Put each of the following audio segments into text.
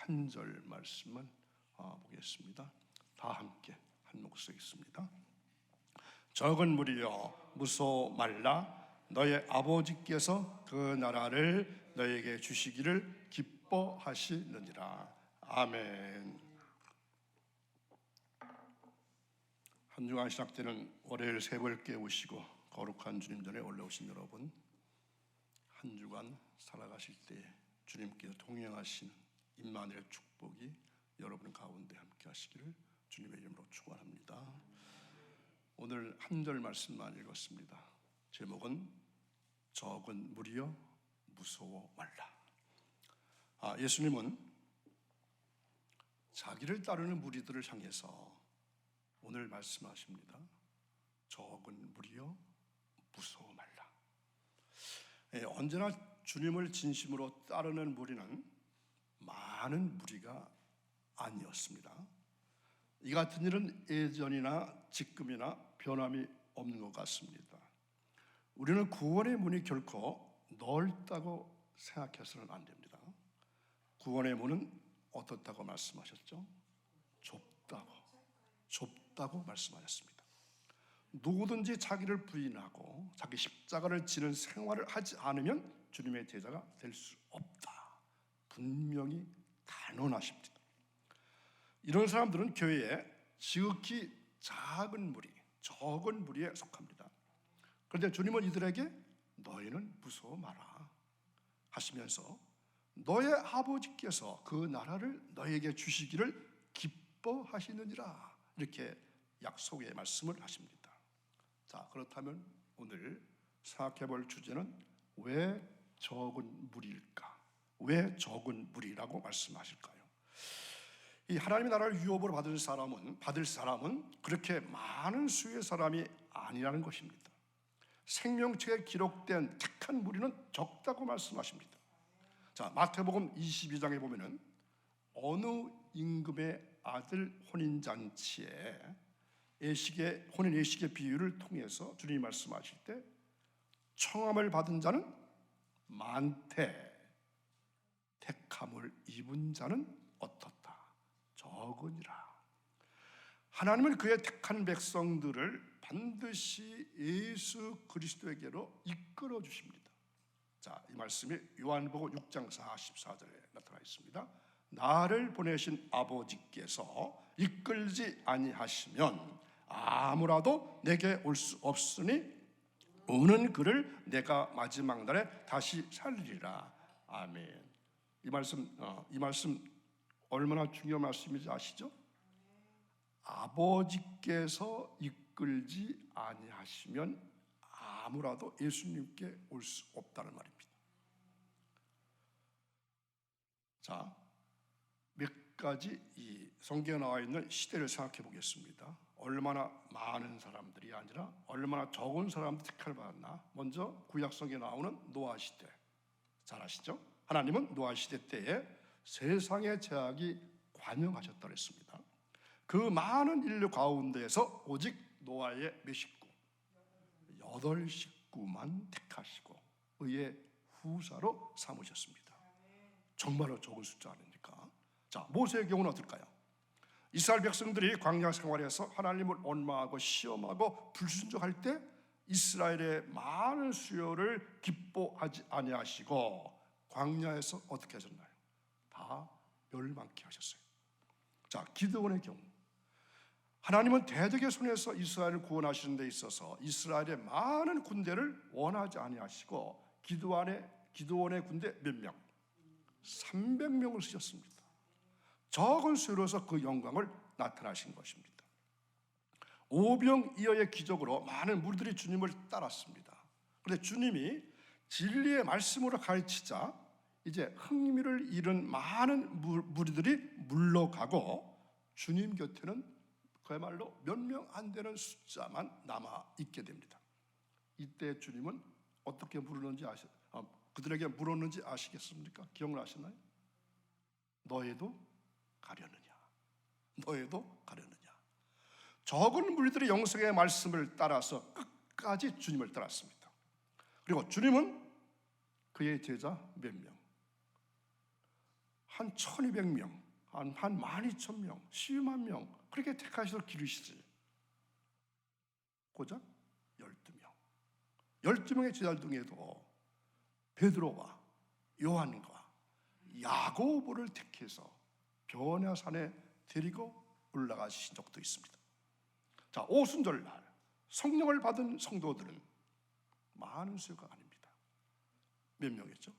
한 절 말씀을 보겠습니다. 다 함께 한 목소리 있습니다. 적은 무리여 무서워 말라. 너의 아버지께서 그 나라를 너에게 주시기를 기뻐하시느니라. 아멘. 한 주간 시작되는 월요일 새벽을 깨우시고 거룩한 주님 전에 올라오신 여러분, 한 주간 살아가실 때 주님께서 동행하시는 임마누엘의 축복이 여러분 가운데 함께 하시기를 주님의 이름으로 축원합니다. 오늘 한 절 말씀만 읽었습니다. 제목은 적은 무리여 무서워 말라. 예수님은 자기를 따르는 무리들을 향해서 오늘 말씀하십니다. 적은 무리여 무서워 말라. 언제나 주님을 진심으로 따르는 무리는 많은 무리가 아니었습니다. 이 같은 일은 예전이나 지금이나 변함이 없는 것 같습니다. 우리는 구원의 문이 결코 넓다고 생각해서는 안 됩니다. 구원의 문은 어떻다고 말씀하셨죠? 좁다고 말씀하셨습니다. 누구든지 자기를 부인하고 자기 십자가를 지는 생활을 하지 않으면 주님의 제자가 될 수 없다. 분명히 단언하십니다. 이런 사람들은 교회에 지극히 작은 무리, 적은 무리에 속합니다. 그런데 주님은 이들에게 너희는 무서워 마라 하시면서 너의 아버지께서 그 나라를 너에게 주시기를 기뻐하시느니라, 이렇게 약속의 말씀을 하십니다. 자, 그렇다면 오늘 생각해 볼 주제는 왜 적은 무리일까? 왜 적은 무리라고 말씀하실까요? 이 하나님의 나라를 유업으로 받을 사람은 그렇게 많은 수의 사람이 아니라는 것입니다. 생명책에 기록된 택한 무리는 적다고 말씀하십니다. 자, 마태복음 22장에 보면은 어느 임금의 아들 혼인잔치에 혼인 예식의 비유를 통해서 주님이 말씀하실 때 청함을 받은 자는 많되 택함을 입은 자는 어떻다? 적으니라. 하나님은 그의 택한 백성들을 반드시 예수 그리스도에게로 이끌어 주십니다. 자, 이 말씀이 요한복음 6장 44절에 나타나 있습니다. 나를 보내신 아버지께서 이끌지 아니하시면 아무라도 내게 올 수 없으니 오는 그를 내가 마지막 날에 다시 살리리라. 아멘. 이 말씀 얼마나 중요한 말씀인지 아시죠? 아버지께서 이끌지 아니하시면 아무라도 예수님께 올 수 없다는 말입니다. 자, 몇 가지 이 성경에 나와 있는 시대를 생각해 보겠습니다. 얼마나 많은 사람들이 아니라 얼마나 적은 사람들이 택함을 받았나. 먼저 구약성경에 나오는 노아 시대, 잘 아시죠? 하나님은 노아 시대 때에 세상의 죄악이 관영하셨다고 했습니다. 그 많은 인류 가운데에서 오직 노아의 몇 식구? 8식구만 택하시고 의의 후사로 삼으셨습니다. 정말로 적은 숫자 아닙니까? 자, 모세의 경우는 어떨까요? 이스라엘 백성들이 광야 생활에서 하나님을 원망하고 시험하고 불순종할 때 이스라엘의 많은 수요를 기뻐하지 아니하시고 광야에서 어떻게 하셨나요? 다 멸망케 하셨어요. 자, 기드온의 경우 하나님은 대적의 손에서 이스라엘을 구원하시는 데 있어서 이스라엘의 많은 군대를 원하지 아니하시고 기드온의 군대 몇 명? 300명을 쓰셨습니다. 적은 수로서 그 영광을 나타나신 것입니다. 오병이어의 기적으로 많은 무리들이 주님을 따랐습니다. 그런데 주님이 진리의 말씀으로 가르치자 이제 흥미를 잃은 많은 무리들이 물러가고 주님 곁에는 그야말로 몇 명 안 되는 숫자만 남아 있게 됩니다. 이때 주님은 어떻게 그들에게 물었는지 아시겠습니까? 기억나시나요? 너희도 가려느냐? 적은 무리들이 영성의 말씀을 따라서 끝까지 주님을 따랐습니다. 그리고 주님은 그의 제자 몇 명? 한 1200명, 한 12,000명, 12만 명 그렇게 택하셔서 기르시지. 고작 12명. 12명의 제자들 중에도 베드로와 요한과 야고보를 택해서 변화산에 데리고 올라가신 적도 있습니다. 자, 오순절날 성령을 받은 성도들은 많은 수가 아닙니다. 몇 명이었죠?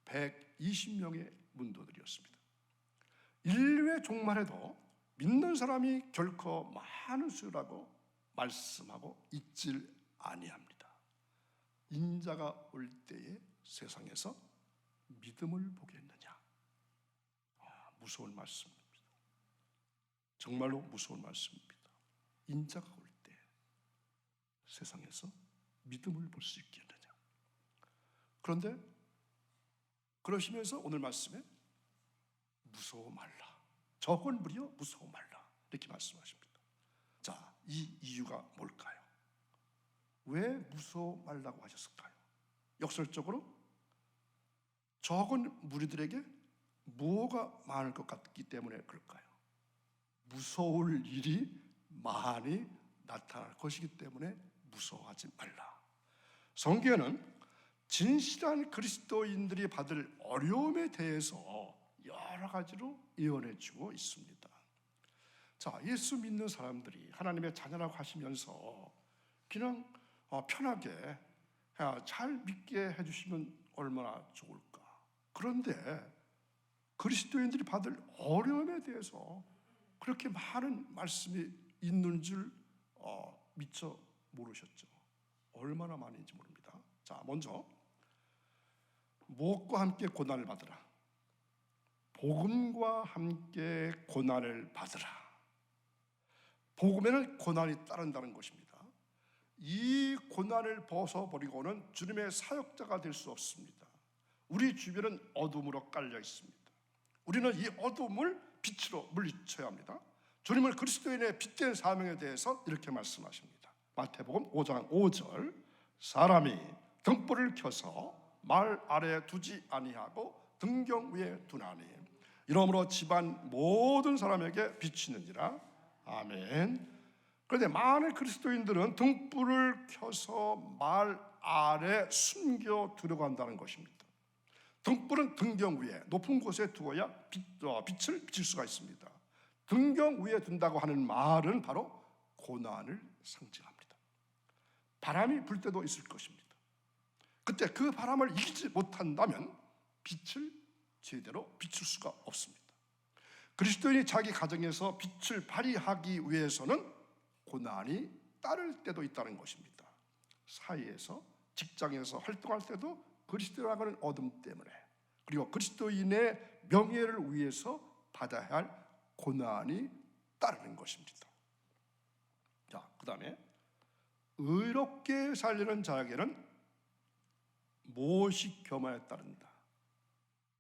120명의 문도들이었습니다. 인류의 종말에도 믿는 사람이 결코 많은 수라고 말씀하고 있질 아니합니다. 인자가 올 때에 세상에서 믿음을 보겠느냐? 무서운 말씀입니다. 정말로 무서운 말씀입니다. 인자가 올 때 세상에서 믿음을 볼 수 있겠느냐? 그런데 그러시면서 오늘 말씀에 무서워 말라. 적은 무리여 무서워 말라. 이렇게 말씀하십니다. 자, 이 이유가 뭘까요? 왜 무서워 말라고 하셨을까요? 역설적으로 적은 무리들에게 뭐가 많을 것 같기 때문에 그럴까요? 무서울 일이 많이 나타날 것이기 때문에 무서워하지 말라. 성경에는 진실한 그리스도인들이 받을 어려움에 대해서 여러 가지로 예언해 주고 있습니다. 자, 예수 믿는 사람들이 하나님의 자녀라고 하시면서 그냥 편하게 잘 믿게 해주시면 얼마나 좋을까. 그런데 그리스도인들이 받을 어려움에 대해서 그렇게 많은 말씀이 있는 줄 미처 모르셨죠. 얼마나 많은지 모릅니다. 자, 먼저 무엇과 함께 고난을 받으라. 복음과 함께 고난을 받으라. 복음에는 고난이 따른다는 것입니다. 이 고난을 벗어버리고는 주님의 사역자가 될 수 없습니다. 우리 주변은 어둠으로 깔려 있습니다. 우리는 이 어둠을 빛으로 물리쳐야 합니다. 주님은 그리스도인의 빛된 사명에 대해서 이렇게 말씀하십니다. 마태복음 5장 5절 사람이 등불을 켜서 말 아래에 두지 아니하고 등경 위에 두나니 이러므로 집안 모든 사람에게 비치느니라. 아멘. 그런데 많은 그리스도인들은 등불을 켜서 말 아래 숨겨 들어간다는 것입니다. 등불은 등경 위에 높은 곳에 두어야 빛을 비칠 수가 있습니다. 등경 위에 둔다고 하는 말은 바로 고난을 상징합니다. 바람이 불 때도 있을 것입니다. 그때 그 바람을 이기지 못한다면 빛을 제대로 비출 수가 없습니다. 그리스도인이 자기 가정에서 빛을 발휘하기 위해서는 고난이 따를 때도 있다는 것입니다. 사회에서, 직장에서 활동할 때도 그리스도라고 하는 어둠 때문에, 그리고 그리스도인의 명예를 위해서 받아야 할 고난이 따르는 것입니다. 자, 그 다음에 의롭게 살려는 자에게는 무엇이 교만에 따른다?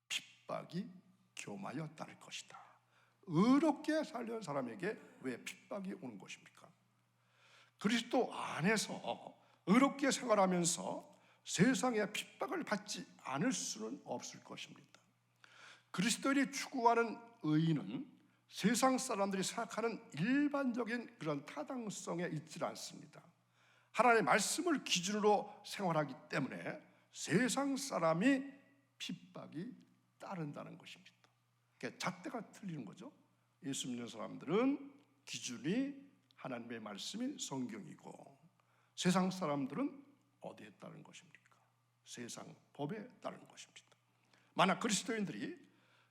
핍박이 교만에 따를 것이다. 의롭게 살려는 사람에게 왜 핍박이 오는 것입니까? 그리스도 안에서 의롭게 생활하면서 세상의 핍박을 받지 않을 수는 없을 것입니다. 그리스도인이 추구하는 의의는 세상 사람들이 생각하는 일반적인 그런 타당성에 있지 않습니다. 하나님의 말씀을 기준으로 생활하기 때문에 세상 사람이 핍박이 따른다는 것입니다. 그러니까 잣대가 틀리는 거죠. 예수 믿는 사람들은 기준이 하나님의 말씀인 성경이고, 세상 사람들은 어디에 따른 것입니까? 세상 법에 따른 것입니다. 만약 그리스도인들이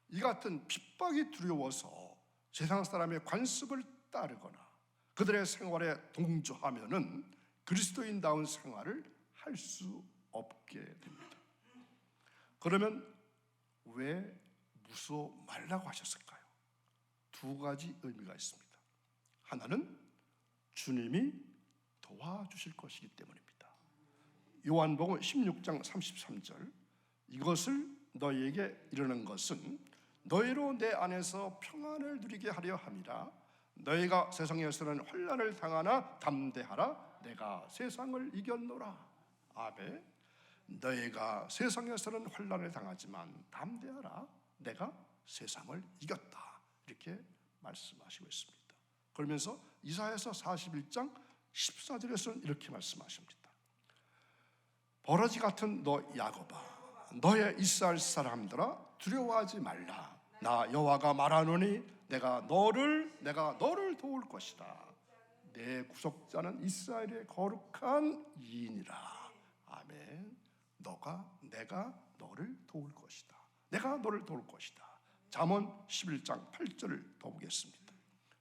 이 같은 핍박이 두려워서 세상 사람의 관습을 따르거나 그들의 생활에 동조하면은 그리스도인다운 생활을 할 수 없게 됩니다. 그러면 왜 무서워 말라고 하셨을까요? 두 가지 의미가 있습니다. 하나는 주님이 도와주실 것이기 때문입니다. 요한복음 16장 33절 이것을 너희에게 이르는 것은 너희로 내 안에서 평안을 누리게 하려 함이라. 너희가 세상에서는 환난을 당하나 담대하라. 내가 세상을 이겼노라. 아멘. 너희가 세상에서는 환난을 당하지만 담대하라. 내가 세상을 이겼다. 이렇게 말씀하시고 있습니다. 그러면서 이사야서 41장 14절에서는 이렇게 말씀하십니다. 버러지 같은 너 야곱아, 너의 이스라엘 사람들아, 두려워하지 말라. 나 여호와가 말하노니 내가 너를 도울 것이다. 내 구속자는 이스라엘의 거룩한 이인이라. 아멘. 내가 너를 도울 것이다. 내가 너를 도울 것이다. 잠언 11장 8절을 더 보겠습니다.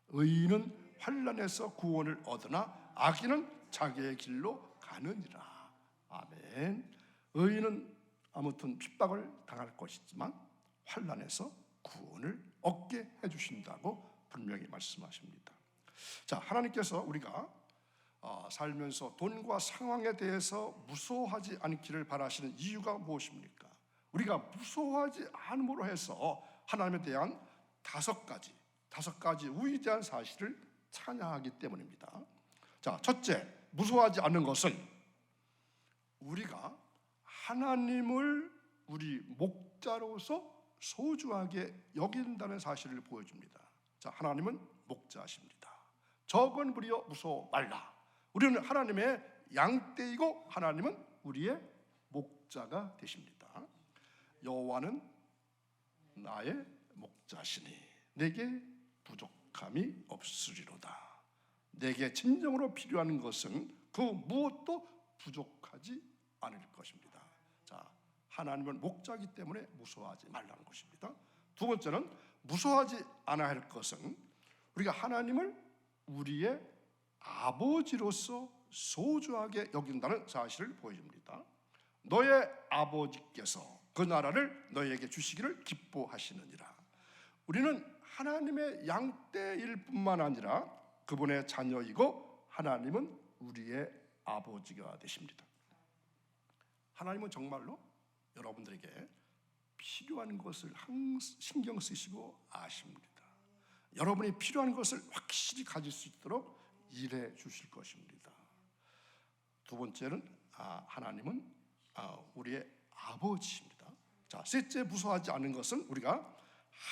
의인은 환난에서 구원을 얻으나 악인은 자기의 길로 가느니라. 아멘. 의인은 아무튼 핍박을 당할 것이지만 환난에서 구원을 얻게 해주신다고 분명히 말씀하십니다. 자, 하나님께서 우리가 살면서 돈과 상황에 대해서 무서워하지 않기를 바라시는 이유가 무엇입니까? 우리가 무서워하지 않음으로 해서 하나님에 대한 다섯 가지 위대한 사실을 찬양하기 때문입니다. 자, 첫째, 무서워하지 않는 것은 우리가 하나님을 우리 목자로서 소중하게 여긴다는 사실을 보여줍니다. 자, 하나님은 목자십니다. 적은 무리여 무서워 말라. 우리는 하나님의 양떼이고 하나님은 우리의 목자가 되십니다. 여호와는 나의 목자시니 내게 부족함이 없으리로다. 내게 진정으로 필요한 것은 그 무엇도 부족하지 않을 것입니다. 자, 하나님은 목자이기 때문에 무서워하지 말라는 것입니다. 두 번째는 무서워하지 않아야 할 것은 우리가 하나님을 우리의 아버지로서 소중하게 여긴다는 사실을 보여줍니다. 너의 아버지께서 그 나라를 너에게 주시기를 기뻐하시느니라. 우리는 하나님의 양떼일 뿐만 아니라 그분의 자녀이고 하나님은 우리의 아버지가 되십니다. 하나님은 정말로 여러분들에게 필요한 것을 항상 신경 쓰시고 아십니다. 여러분이 필요한 것을 확실히 가질 수 있도록 일해 주실 것입니다. 두 번째는 하나님은 우리의 아버지입니다. 자, 셋째, 무서워하지 않는 것은 우리가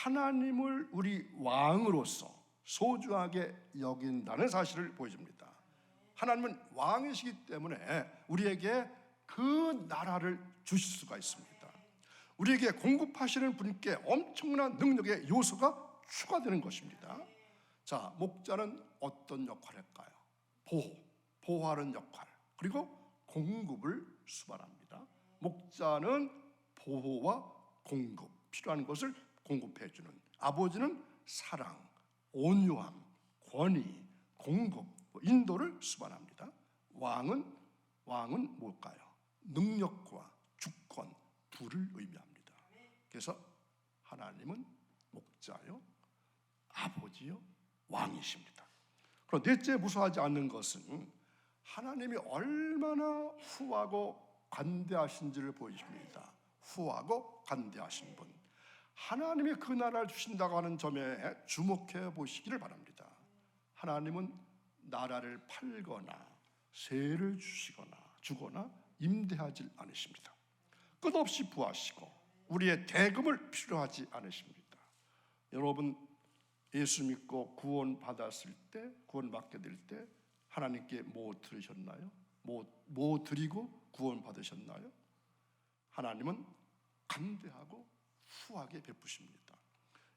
하나님을 우리 왕으로서 소중하게 여긴다는 사실을 보여줍니다. 하나님은 왕이시기 때문에 우리에게 그 나라를 주실 수가 있습니다. 우리에게 공급하시는 분께 엄청난 능력의 요소가 추가되는 것입니다. 자, 목자는 어떤 역할을 할까요? 보호하는 역할, 그리고 공급을 수반합니다. 목자는 보호와 공급, 필요한 것을 공급해주는, 아버지는 사랑, 온유함, 권위, 공급, 인도를 수반합니다. 왕은 뭘까요? 능력과 주권, 부를 의미합니다. 그래서 하나님은 목자요, 아버지요, 왕이십니다. 그럼 넷째, 무서워하지 않는 것은 하나님이 얼마나 후하고 관대하신지를 보여줍니다. 후하고 관대하신 분, 하나님이 그 나라를 주신다고 하는 점에 주목해 보시기를 바랍니다. 하나님은 나라를 팔거나 세를 주거나 임대하지 않으십니다. 끝없이 부하시고 우리의 대금을 필요하지 않으십니다. 여러분, 예수 믿고 구원받았을 때, 구원받게 될 때 하나님께 뭐 들으셨나요? 뭐 드리고 구원받으셨나요? 하나님은 간대하고 후하게 베푸십니다.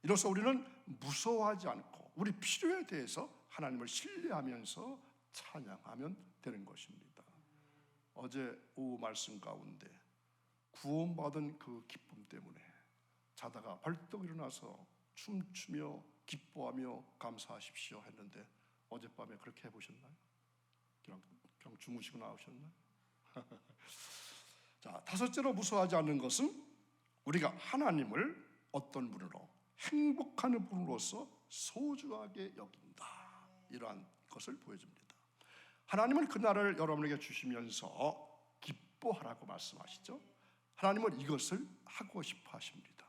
이로써 우리는 무서워하지 않고 우리 필요에 대해서 하나님을 신뢰하면서 찬양하면 되는 것입니다. 어제 오후 말씀 가운데 구원받은 그 기쁨 때문에 자다가 벌떡 일어나서 춤추며 기뻐하며 감사하십시오 했는데 어젯밤에 그렇게 해보셨나요? 그냥 주무시고 나오셨나요? 자, 다섯째로 무서워하지 않는 것은 우리가 하나님을 어떤 분으로, 행복한 분으로서 소중하게 여긴다, 이러한 것을 보여줍니다. 하나님은 그 나라를 여러분에게 주시면서 기뻐하라고 말씀하시죠. 하나님은 이것을 하고 싶어 하십니다.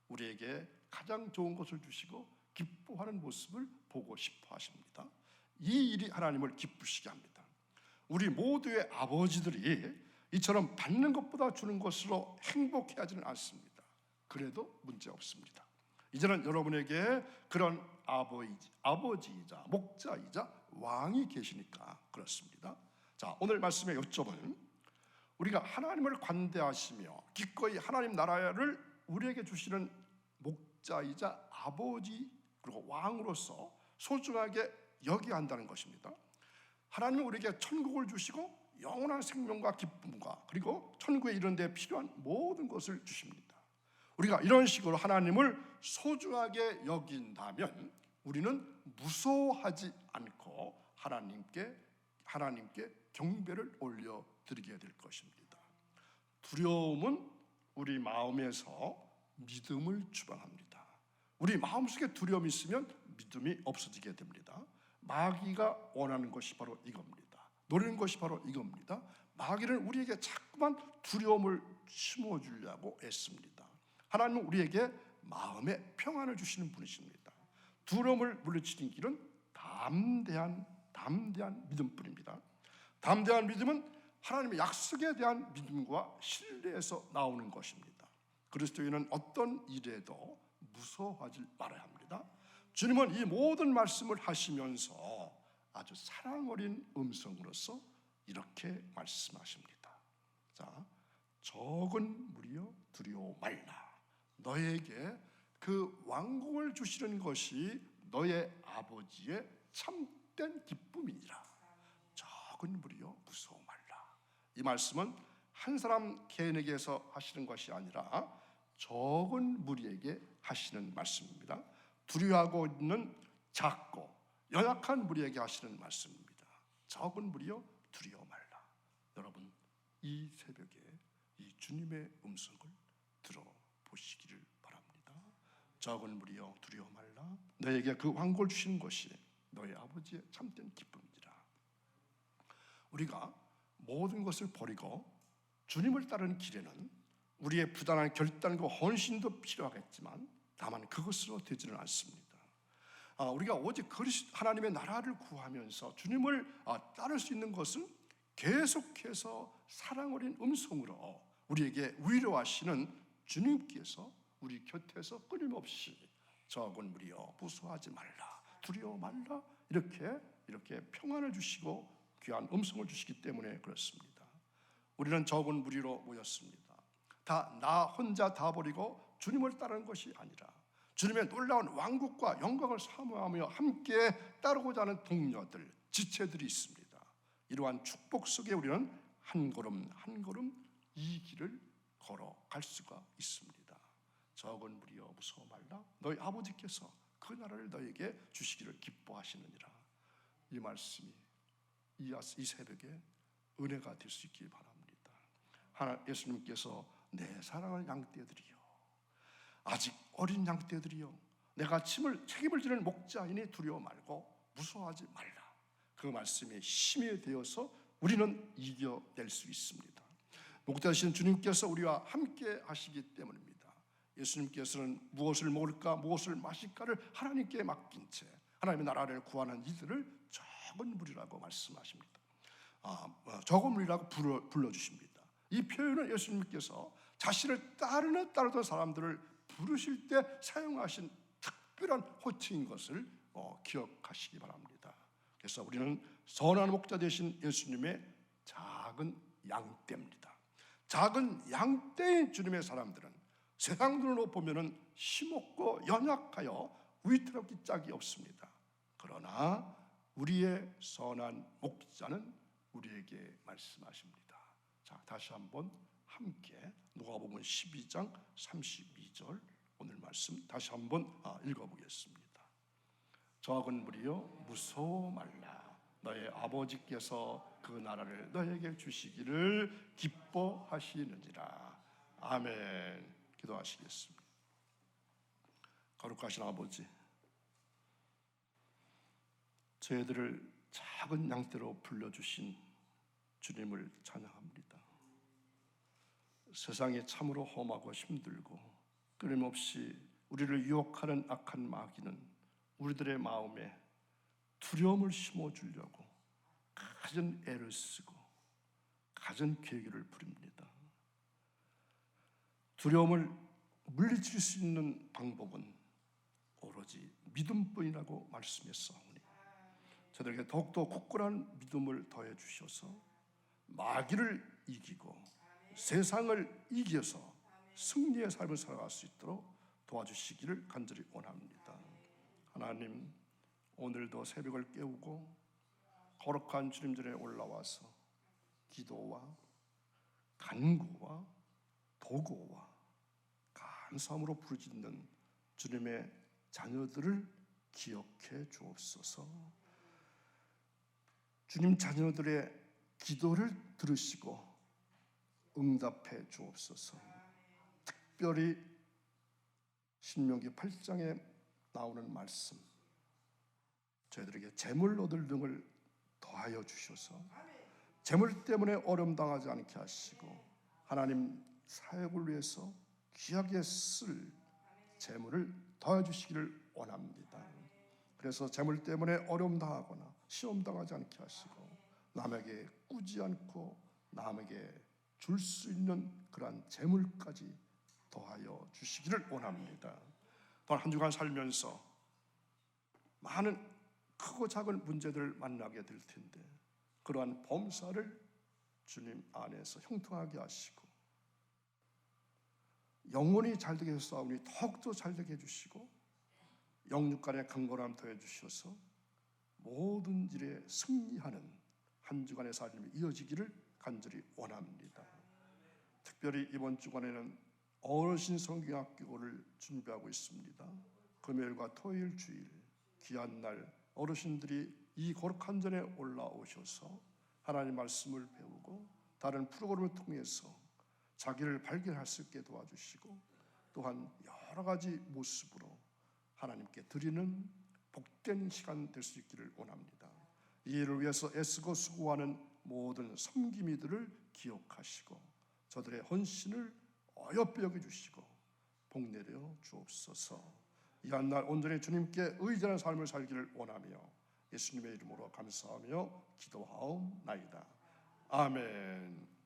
우리에게 가장 좋은 것을 주시고 기뻐하는 모습을 보고 싶어 하십니다. 이 일이 하나님을 기쁘시게 합니다. 우리 모두의 아버지들이 이처럼 받는 것보다 주는 것으로 행복해하지는 않습니다. 그래도 문제 없습니다. 이제는 여러분에게 그런 아버지이자 목자이자 왕이 계시니까 그렇습니다. 자, 오늘 말씀의 요점은 우리가 하나님을 관대하시며 기꺼이 하나님 나라를 우리에게 주시는 목자이자 아버지 그리고 왕으로서 소중하게 여겨야 한다는 것입니다. 하나님은 우리에게 천국을 주시고 영원한 생명과 기쁨과 그리고 천국에 이르는 데 필요한 모든 것을 주십니다. 우리가 이런 식으로 하나님을 소중하게 여긴다면 우리는 무서워하지 않고 하나님께 경배를 올려드리게 될 것입니다. 두려움은 우리 마음에서 믿음을 주방합니다. 우리 마음속에 두려움이 있으면 믿음이 없어지게 됩니다. 마귀가 원하는 것이 바로 이겁니다. 노리는 것이 바로 이겁니다. 마귀는 우리에게 자꾸만 두려움을 심어주려고 애씁니다. 하나님은 우리에게 마음의 평안을 주시는 분이십니다. 두려움을 물리치는 길은 담대한 믿음뿐입니다. 담대한 믿음은 하나님의 약속에 대한 믿음과 신뢰에서 나오는 것입니다. 그리스도인은 어떤 일에도 무서워하지 말아야 합니다. 주님은 이 모든 말씀을 하시면서 아주 사랑 어린 음성으로서 이렇게 말씀하십니다. 자, 적은 무리여 두려워 말라. 너에게 그 왕국을 주시는 것이 너의 아버지의 참된 기쁨이니라. 적은 무리여 무서워 말라. 이 말씀은 한 사람 개인에게서 하시는 것이 아니라 적은 무리에게 하시는 말씀입니다. 두려워하고 있는 작고 연약한 무리에게 하시는 말씀입니다. 적은 무리여 두려워 말라. 여러분, 이 새벽에 이 주님의 음성을 들어보시기를 바랍니다. 적은 무리여 두려워 말라. 너에게 그 왕국을 주시는 것이 너의 아버지의 참된 기쁨이라. 우리가 모든 것을 버리고 주님을 따르는 길에는 우리의 부단한 결단과 헌신도 필요하겠지만 다만 그것으로 되지는 않습니다. 우리가 오직 하나님의 나라를 구하면서 주님을 따를 수 있는 것은 계속해서 사랑 어린 음성으로 우리에게 위로하시는 주님께서 우리 곁에서 끊임없이 적은 무리여 무서워하지 말라, 두려워 말라 이렇게 평안을 주시고 귀한 음성을 주시기 때문에 그렇습니다. 우리는 적은 무리로 모였습니다. 다 나 혼자 다 버리고 주님을 따르는 것이 아니라 주님의 놀라운 왕국과 영광을 사모하며 함께 따르고자 하는 동료들, 지체들이 있습니다. 이러한 축복 속에 우리는 한 걸음 한 걸음 이 길을 걸어갈 수가 있습니다. 적은 무리여 무서워 말라. 너희 아버지께서 그 나라를 너에게 주시기를 기뻐하시느니라. 이 말씀이 이 새벽에 은혜가 될 수 있기 바랍니다. 예수님께서 내 사랑하는 양떼들이여, 아직 어린 양떼들이여, 내가 책임을 지는 목자이니 두려워 말고 무서워하지 말라. 그 말씀에 힘이 되어서 우리는 이겨낼 수 있습니다. 목자이신 주님께서 우리와 함께 하시기 때문입니다. 예수님께서는 무엇을 먹을까 무엇을 마실까를 하나님께 맡긴 채 하나님의 나라를 구하는 이들을 적은 무리라고 말씀하십니다. 적은 무리라고 불러주십니다. 이 표현은 예수님께서 자신을 따르던 사람들을 부르실 때 사용하신 특별한 호칭인 것을 기억하시기 바랍니다. 그래서 우리는 선한 목자 되신 예수님의 작은 양떼입니다. 작은 양떼인 주님의 사람들은 세상 눈으로 보면은 힘없고 연약하여 위태롭기 짝이 없습니다. 그러나 우리의 선한 목자는 우리에게 말씀하십니다. 자, 다시 한번 함께 누가복음 12장 32절 오늘 말씀 다시 한번 읽어보겠습니다. 적은 무리여 무서워 말라. 너의 아버지께서 그 나라를 너에게 주시기를 기뻐하시느니라. 아멘. 기도하시겠습니다. 거룩하신 아버지, 저희들을 작은 양떼로 불러주신 주님을 찬양합니다. 세상이 참으로 험하고 힘들고 끊임없이 우리를 유혹하는 악한 마귀는 우리들의 마음에 두려움을 심어주려고 갖은 애를 쓰고 갖은 계획을 부립니다. 두려움을 물리칠 수 있는 방법은 오로지 믿음뿐이라고 말씀했사오니 저들에게 더욱더 굳건한 믿음을 더해 주셔서 마귀를 이기고 세상을 이겨서 승리의 삶을 살아갈 수 있도록 도와주시기를 간절히 원합니다. 하나님, 오늘도 새벽을 깨우고 거룩한 주님 전에 올라와서 기도와 간구와 도구와 감사함으로 부르짖는 주님의 자녀들을 기억해 주옵소서. 주님 자녀들의 기도를 들으시고 응답해 주옵소서. 특별히 신명기 8장에 나오는 말씀, 저희들에게 재물 얻을 능을 더하여 주셔서 재물 때문에 어려움 당하지 않게 하시고 하나님 사역을 위해서 귀하게 쓸 재물을 더해 주시기를 원합니다. 그래서 재물 때문에 어려움 당하거나 시험 당하지 않게 하시고 남에게 꾸지 않고 남에게 줄 수 있는 그러한 재물까지 더하여 주시기를 원합니다. 또한 한 주간 살면서 많은 크고 작은 문제들을 만나게 될 텐데 그러한 범사를 주님 안에서 형통하게 하시고 영혼이 잘되게 해서 싸우니 더욱더 잘되게 해주시고 영육 간의 강건함 더해 주셔서 모든 일에 승리하는 한 주간의 삶이 이어지기를 간절히 원합니다. 특별히 이번 주간에는 어르신 성경학교를 준비하고 있습니다. 금요일과 토요일 주일 귀한 날 어르신들이 이 거룩한 전에 올라오셔서 하나님 말씀을 배우고 다른 프로그램을 통해서 자기를 발견할 수 있게 도와주시고 또한 여러 가지 모습으로 하나님께 드리는 복된 시간 될 수 있기를 원합니다. 이 일을 위해서 애쓰고 수고하는 모든 섬김이들을 기억하시고 저들의 헌신을 어여삐 여겨주시고 복내려 주옵소서. 이 한 날 온전히 주님께 의존하는 삶을 살기를 원하며 예수님의 이름으로 감사하며 기도하옵나이다. 아멘.